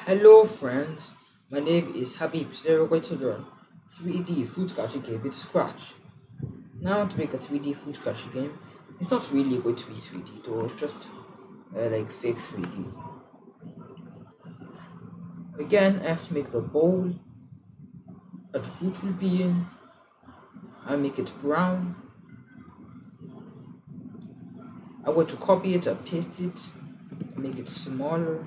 Hello friends, my name is Habib. Today we're going to learn 3D fruit catching game with Scratch. Now I want to make a 3D fruit catching game. It's not really going to be 3D though, it's just like fake 3D. Again, I have to make the bowl that the fruit will be in. I make it brown. I'm going to copy it and paste it, make it smaller.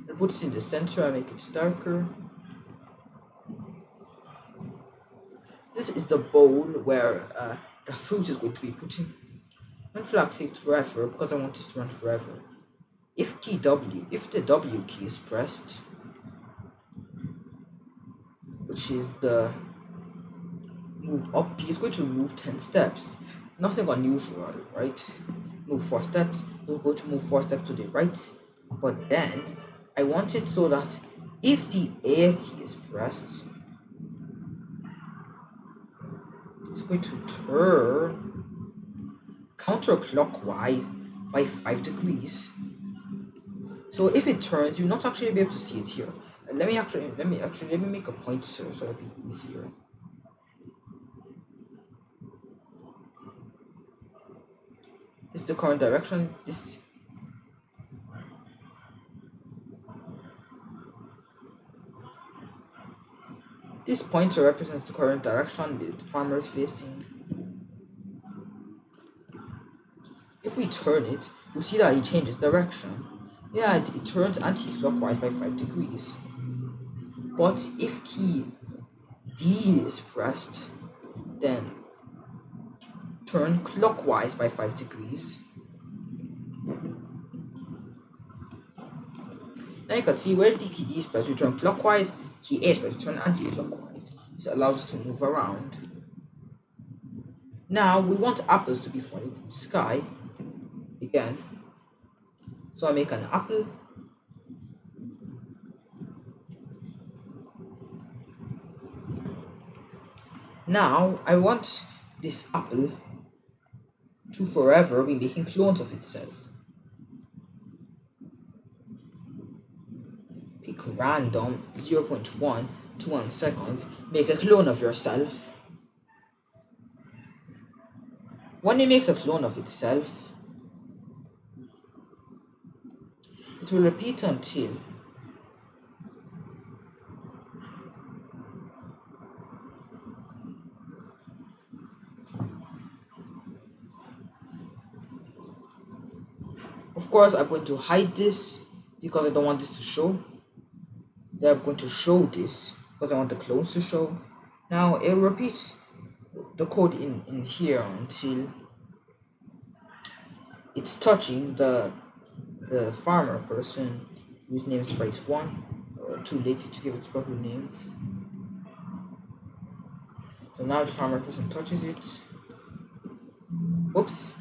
I put it in the center, I make it darker. This is the bowl where the fruit is going to be put in. Run flag takes forever because I want this to run forever. If the W key is pressed, which is the move up key, it's going to move 10 steps. Nothing unusual, right? Move 4 steps, we're going to move 4 steps to the right. But then I want it so that if the A key is pressed, it's going to turn counterclockwise by 5 degrees. So if it turns, you'll not actually be able to see it here. Let me make a pointer so it'll be easier. This is the current direction. This pointer represents the current direction the farmer is facing. If we turn it, you'll see that it changes direction. Yeah, it turns anti-clockwise by 5 degrees. But if key D is pressed, then turn clockwise by 5 degrees. Now you can see where the key D is pressed, we turn clockwise, key A is pressed, turn anti-clockwise. This allows us to move around. Now we want apples to be falling from the sky again. So I make an apple. Now I want this apple to forever be making clones of itself. Pick random 0.1 to 1 second, make a clone of yourself. When it makes a clone of itself, it will repeat until of course I'm going to hide this because I don't want this to show. Then I'm going to show this because I want the clones to show. Now it will repeat the code in here until it's touching the farmer person whose name is byte 1, or too lazy to give it proper names. So now the farmer person touches it. Oops.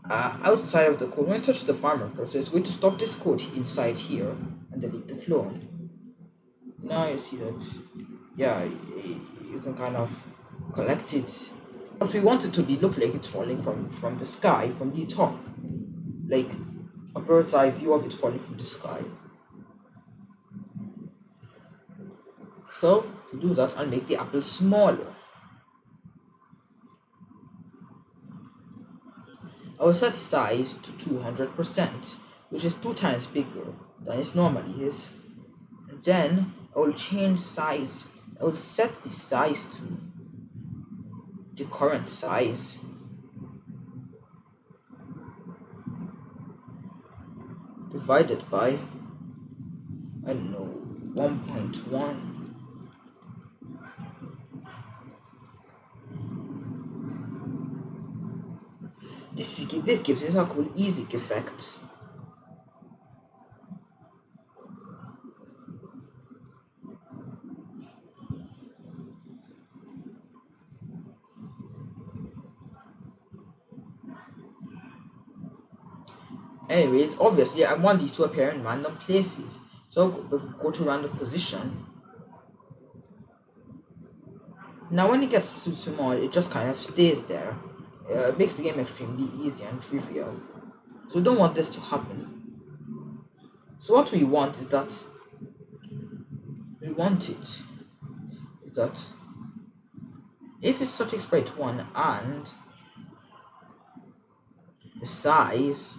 Outside of the code, when it touches the farmer person, it's going to stop this code inside here and delete the clone. Now you see that, yeah, you can kind of collect it. But we want it to look like it's falling from the sky, from the top, like a bird's eye view of it falling from the sky. So to do that, I'll make the apple smaller. I will set size to 200%, which is 2 times bigger than it normally is. And then I will change size. I will set the size to the current size. Divided by, I don't know, 1.1. This gives us a cool easy effect. Anyways, obviously I want these to appear in random places. So go to random position. Now when it gets too small, it just kind of stays there. It makes the game extremely easy and trivial. So don't want this to happen. So what we want is that we want it is that if it's such sprite 1 and the size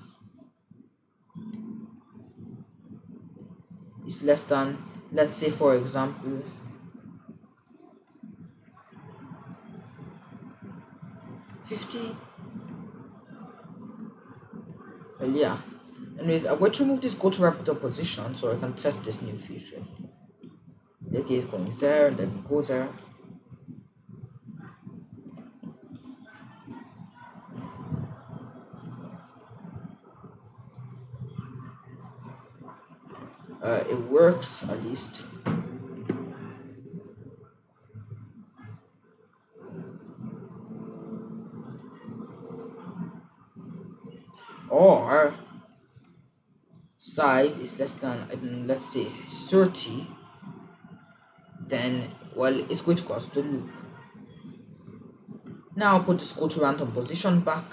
is less than, let's say for example, 50. Well, yeah. Anyways, I'm going to remove this go to repeater position so I can test this new feature. Okay, it's going there, then it goes there. It works at least. Or size is less than, let's say 30, then well it's going to cause the loop. Now I'll put this go to random position back.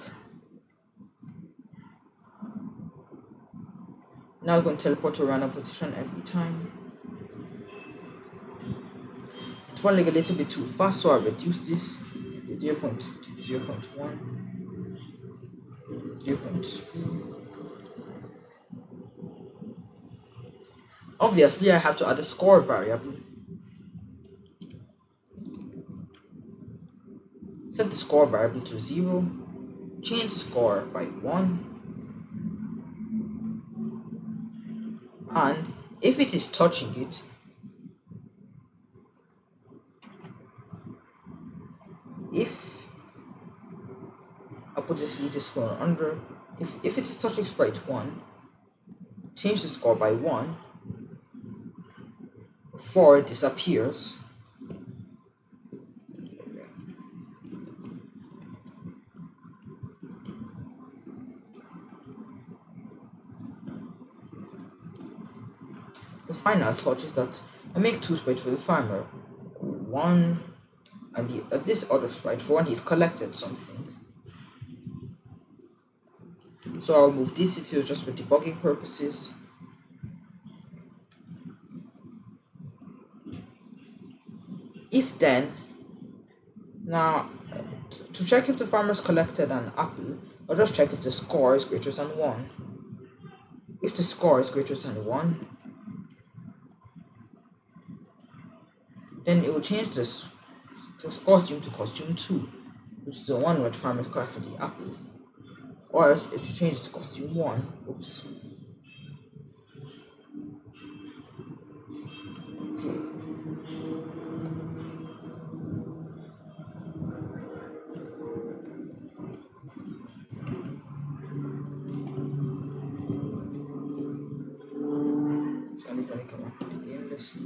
Now I'm going to teleport to a random position every time. It's falling a little bit too fast, so I'll reduce this to 0 0.2, 0 0.1, 0 0.2. Obviously, I have to add a score variable. Set the score variable to 0, change score by 1, and if it is touching it, if I put this little score under, if it is touching sprite 1, change the score by 1, 4 disappears. The final touch is that I make 2 sprites for the farmer. One and this other sprite for when he's collected something. So I'll move this to just for debugging purposes. If then, now to check if the farmer's collected an apple, I'll just check if the score is greater than 1. If the score is greater than 1, then it will change this costume to costume 2, which is the one where the farmer collected the apple. Or else it will change to costume 1. Oops. Okay. So I'm going to come up with the game. Let's see.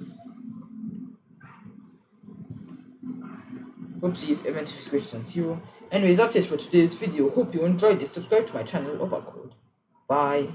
Oopsies, event is greater than 0. Anyways, that's it for today's video. Hope you enjoyed it. Subscribe to my channel, ObaCode. Bye.